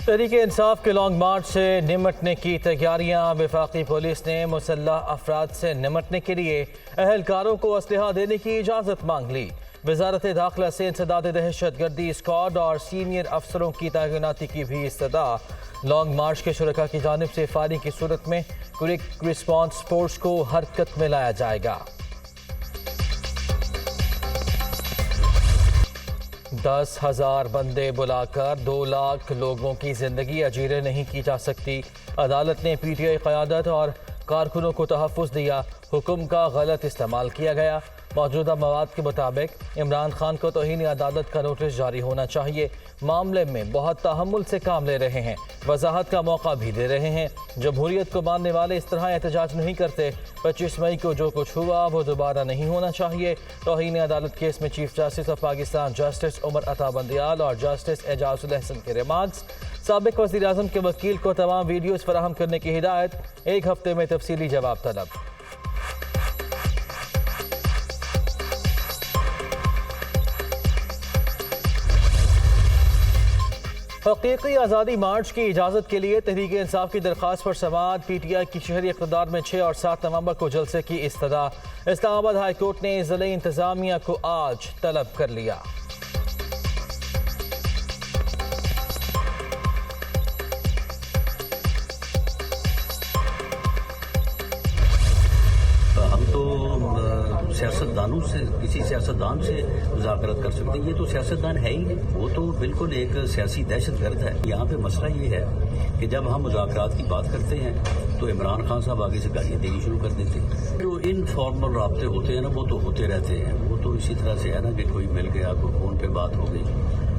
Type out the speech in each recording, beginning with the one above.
تحریک انصاف کے long march سے نمٹنے کی تیاریاں۔ وفاقی پولیس نے مسلح افراد سے نمٹنے کے لیے اہلکاروں کو اسلحہ دینے کی اجازت مانگ لی۔ وزارت داخلہ سے انسداد دہشت گردی اسکواڈ اور سینئر افسروں کی تعیناتی کی بھی استدعا۔ لانگ مارچ کے شرکاء کی جانب سے فائرنگ کی صورت میں کوئک ریسپانس فورس کو حرکت میں لایا جائے گا۔ 10,000 بندے بلا کر 2 لاکھ لوگوں کی زندگی اجیرے نہیں کی جا سکتی۔ عدالت نے پی ٹی آئی قیادت اور کارکنوں کو تحفظ دیا۔ حکم کا غلط استعمال کیا گیا۔ موجودہ مواد کے مطابق عمران خان کو توہین عدالت کا نوٹس جاری ہونا چاہیے۔ معاملے میں بہت تحمل سے کام لے رہے ہیں، وضاحت کا موقع بھی دے رہے ہیں۔ جمہوریت کو ماننے والے اس طرح احتجاج نہیں کرتے۔ 25 مئی کو جو کچھ ہوا وہ دوبارہ نہیں ہونا چاہیے۔ توہین عدالت کیس میں chief justice of Pakistan justice Umar Ata Bandial اور جسٹس اعجاز الحسن کے ریمارکس۔ سابق وزیر اعظم کے وکیل کو تمام ویڈیوز فراہم کرنے کی ہدایت۔ 1 ہفتے میں تفصیلی جواب طلب۔ حقیقی آزادی مارچ کی اجازت کے لیے تحریک انصاف کی درخواست پر سماعت۔ پی ٹی آئی کی شہری اقتدار میں 6 اور 7 نومبر کو جلسے کی استدعا۔ اسلام آباد ہائی کورٹ نے ضلعی انتظامیہ کو آج طلب کر لیا۔ ہم تو سیاستدانوں سے کسی سیاستدان سے مذاکرات کر سکتے ہیں، یہ تو سیاستدان ہے ہی نہیں، وہ تو بالکل ایک سیاسی دہشت گرد ہے۔ یہاں پہ مسئلہ یہ ہے کہ جب ہم مذاکرات کی بات کرتے ہیں تو عمران خان صاحب آگے سے گالیاں دینی شروع کر دیتے ہیں۔ جو انفارمل رابطے ہوتے ہیں نا وہ تو ہوتے رہتے ہیں، وہ تو اسی طرح سے ہے نا کہ کوئی مل گیا، کوئی فون پہ بات ہو گئی،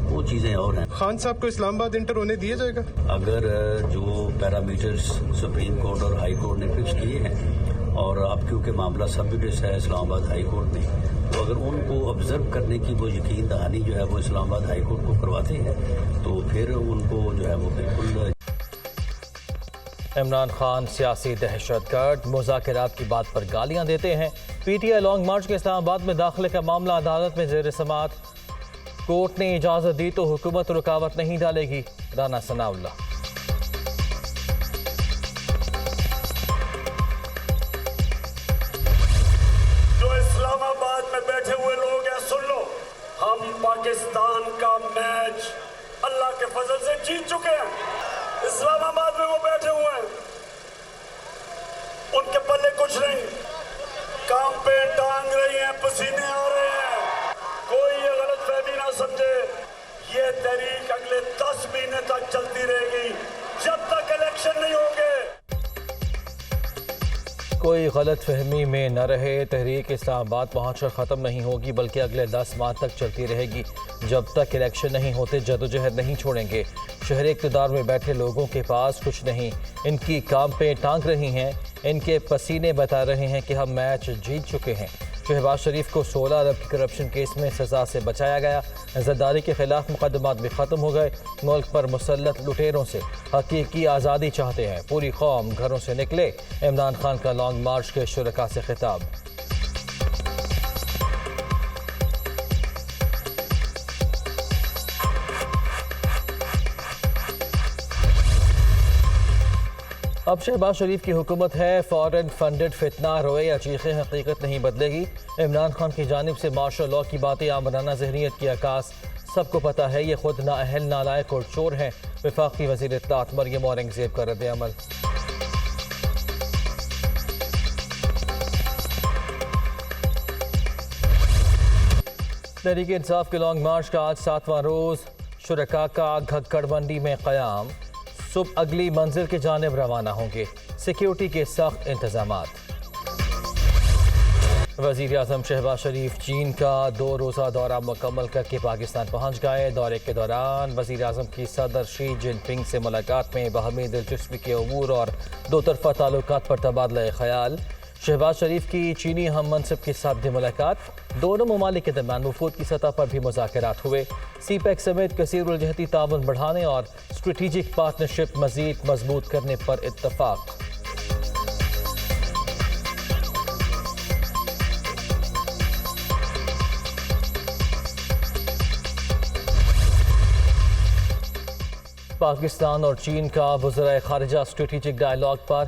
وہ چیزیں اور ہیں۔ خان صاحب کو اسلام آباد انٹر ہونے دیا جائے گا؟ اگر جو پیرامیٹرز سپریم کورٹ اور ہائی کورٹ نے فکس کیے ہیں، اور اب کیونکہ معاملہ سب جوڈس ہے اسلام آباد ہائی کورٹ میں، تو اگر ان کو آبزرو کرنے کی وہ یقین دہانی جو ہے وہ اسلام آباد ہائی کورٹ کو کرواتے ہیں تو پھر ان کو جو ہے وہ بالکل۔ عمران خان سیاسی دہشت گرد، مذاکرات کی بات پر گالیاں دیتے ہیں۔ P T I long march کے اسلام آباد میں داخلے کا معاملہ عدالت میں زیر سماعت۔ کورٹ نے اجازت دی تو حکومت رکاوٹ نہیں ڈالے گی۔ رانا ثناء اللہ۔ پاکستان کا میچ اللہ کے فضل سے جیت چکے ہیں۔ اسلام آباد میں وہ بیٹھے ہوئے ہیں، ان کے پلے کچھ نہیں، کام پہ ٹانگ رہی ہیں، پسینے آ رہے ہیں۔ کوئی یہ غلط فہمی نہ سمجھے، یہ تحریک اگلے 10 مہینے تک چلتی رہے گی جب تک الیکشن نہیں ہوں گے۔ کوئی غلط فہمی میں نہ رہے، تحریک اسلام آباد پہنچ کر ختم نہیں ہوگی بلکہ اگلے 10 ماہ تک چلتی رہے گی۔ جب تک الیکشن نہیں ہوتے جدوجہد نہیں چھوڑیں گے۔ شہر اقتدار میں بیٹھے لوگوں کے پاس کچھ نہیں، ان کی کام پہ ٹانگ رہی ہیں، ان کے پسینے بتا رہے ہیں کہ ہم میچ جیت چکے ہیں۔ شہباز شریف کو 16 ارب کی کرپشن کیس میں سزا سے بچایا گیا۔ زرداری کے خلاف مقدمات بھی ختم ہو گئے۔ ملک پر مسلط لٹیروں سے حقیقی آزادی چاہتے ہیں، پوری قوم گھروں سے نکلے۔ عمران خان کا لانگ مارچ کے شرکاء سے خطاب۔ اب شہباز شریف کی حکومت ہے، فورن فنڈڈ فتنہ روئے یا چیخیں حقیقت نہیں بدلے گی۔ عمران خان کی جانب سے مارشل لاء کی باتیں آمرانہ ذہنیت کی عکاس۔ سب کو پتہ ہے یہ خود نااہل، نالائق اور چور ہیں۔ وفاقی وزیر اطلاعات مریم اورنگزیب کا رد عمل۔ تحریک انصاف کے لانگ مارچ کا آج 7واں روز۔ شرکاء کا گھگڑ منڈی میں قیام۔ صبح اگلی منزل کی جانب روانہ ہوں گے۔ سیکیورٹی کے سخت انتظامات۔ وزیر اعظم شہباز شریف چین کا 2 روزہ دورہ مکمل کر کے پاکستان پہنچ گئے۔ دورے کے دوران وزیر اعظم کی صدر شی جن پنگ سے ملاقات میں باہمی دلچسپی کے امور اور 2 طرفہ تعلقات پر تبادلہ خیال۔ شہباز شریف کی چینی ہم منصب کے ساتھ بھی ملاقات۔ دونوں ممالک کے درمیان وفود کی سطح پر بھی مذاکرات ہوئے۔ سی پیک سمیت کثیر الجہتی تعاون بڑھانے اور اسٹریٹجک پارٹنرشپ مزید مضبوط کرنے پر اتفاق۔ پاکستان اور چین کا وزرائے خارجہ اسٹریٹجک ڈائیلاگ پر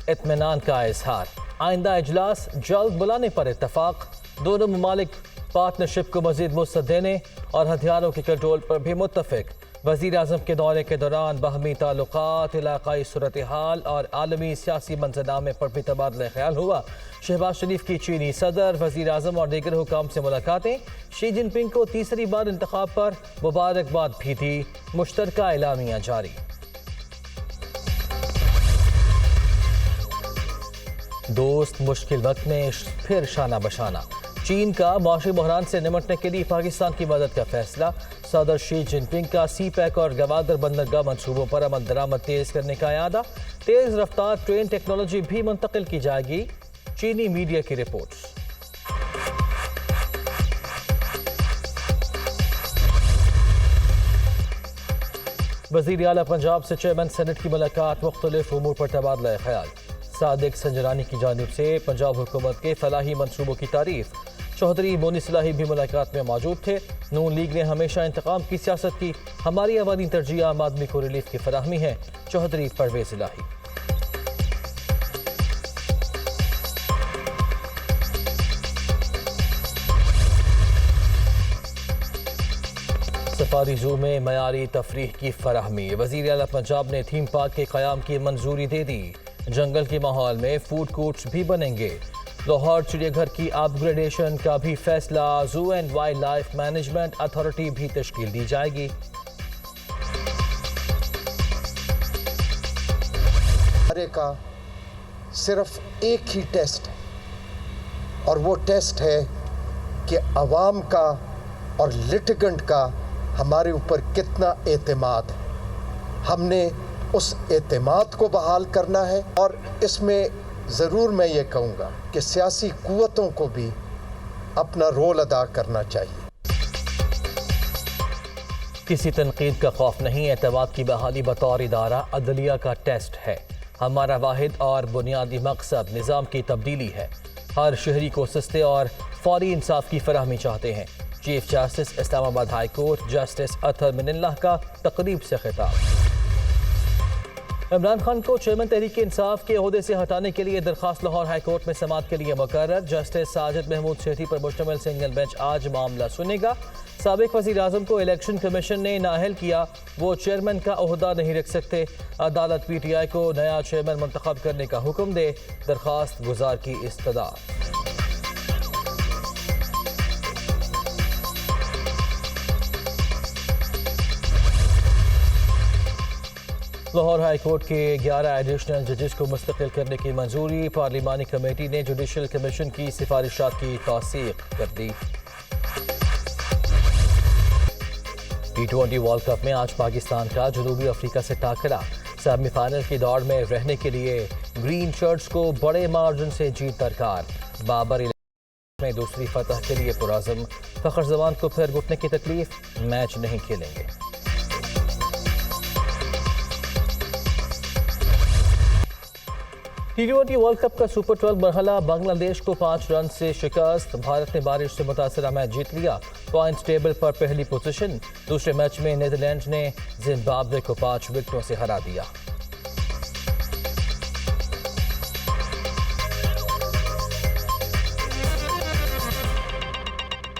اطمینان کا اظہار۔ آئندہ اجلاس جلد بلانے پر اتفاق۔ دونوں ممالک پارٹنرشپ کو مزید وسعت دینے اور ہتھیاروں کے کنٹرول پر بھی متفق۔ وزیر اعظم کے دورے کے دوران باہمی تعلقات، علاقائی صورتحال اور عالمی سیاسی منظرنامے پر بھی تبادلہ خیال ہوا۔ شہباز شریف کی چینی صدر، وزیر اعظم اور دیگر حکام سے ملاقاتیں۔ شی جن پنگ کو تیسری بار انتخاب پر مبارکباد بھی دی۔ مشترکہ اعلامیہ جاری۔ دوست مشکل وقت میں پھر شانہ بشانہ۔ چین کا معاشی بحران سے نمٹنے کے لیے پاکستان کی مدد کا فیصلہ۔ صدر شی جن پنگ کا سی پیک اور گوادر بندرگاہ منصوبوں پر عمل درآمد تیز کرنے کا اعادہ۔ تیز رفتار ٹرین ٹیکنالوجی بھی منتقل کی جائے گی، چینی میڈیا کی رپورٹس۔ وزیر اعلیٰ پنجاب سے چیئرمین سینٹ کی ملاقات، مختلف امور پر تبادلہ خیال۔ صادق سنجرانی کی جانب سے پنجاب حکومت کے فلاحی منصوبوں کی تعریف۔ چودھری مونی صلاحی بھی ملاقات میں موجود تھے۔ نون لیگ نے ہمیشہ انتقام کی سیاست کی، ہماری عوامی ترجیح عام آدمی کو ریلیف کی فراہمی ہے، چودھری پرویز الہی۔ سفاری زو میں معیاری تفریح کی فراہمی۔ وزیر اعلیٰ پنجاب نے تھیم پارک کے قیام کی منظوری دے دی۔ جنگل کے ماحول میں فوڈ کورٹس بھی بنیں گے۔ لاہور چڑیا گھر کی اپ گریڈیشن کا بھی فیصلہ، زو and wild life management authority بھی تشکیل دی جائے گی۔ کا صرف ایک ہی ٹیسٹ ہے اور وہ ٹیسٹ ہے کہ عوام کا اور لٹیگنٹ کا ہمارے اوپر کتنا اعتماد ہے۔ ہم نے اس اعتماد کو بحال کرنا ہے اور اس میں ضرور میں یہ کہوں گا کہ سیاسی قوتوں کو بھی اپنا رول ادا کرنا چاہیے۔ کسی تنقید کا خوف نہیں، اعتماد کی بحالی بطور ادارہ عدلیہ کا ٹیسٹ ہے۔ ہمارا واحد اور بنیادی مقصد نظام کی تبدیلی ہے۔ ہر شہری کو سستے اور فوری انصاف کی فراہمی چاہتے ہیں۔ چیف جسٹس اسلام آباد ہائی کورٹ جسٹس اطہر من اللہ کا تقریب سے خطاب۔ عمران خان کو چیئرمین تحریک انصاف کے عہدے سے ہٹانے کے لیے درخواست لاہور ہائی کورٹ میں سماعت کے لیے مقرر۔ جسٹس ساجد محمود سیٹھی پر مشتمل سنگل بینچ آج معاملہ سنے گا۔ سابق وزیر اعظم کو الیکشن کمیشن نے نااہل کیا، وہ چیئرمین کا عہدہ نہیں رکھ سکتے۔ عدالت پی ٹی آئی کو نیا چیئرمین منتخب کرنے کا حکم دے، درخواست گزار کی استدعا۔ لاہور ہائی کورٹ کے 11 ایڈیشنل ججز کو مستقل کرنے کی منظوری۔ پارلیمانی کمیٹی نے جوڈیشل کمیشن کی سفارشات کی توثیق کر دی۔ T20 ورلڈ کپ میں آج پاکستان کا جنوبی افریقہ سے ٹاکرا۔ سیمی فائنل کی دوڑ میں رہنے کے لیے گرین شرٹس کو بڑے مارجن سے جیت درکار۔ بابر میں دوسری فتح کے لیے پرعزم۔ فخر زمان کو پھر گھٹنے کی تکلیف، میچ نہیں کھیلیں گے۔ T20 ورلڈ کپ کا سپر 12 مرحلہ بنگلہ دیش کو 5 رن سے شکست۔ بھارت نے بارش سے متاثرہ میچ جیت لیا، پوائنٹس ٹیبل پر پہلی پوزیشن۔ دوسرے میچ میں نیدرلینڈز نے زمبابوے کو 5 وکٹوں سے ہرا دیا۔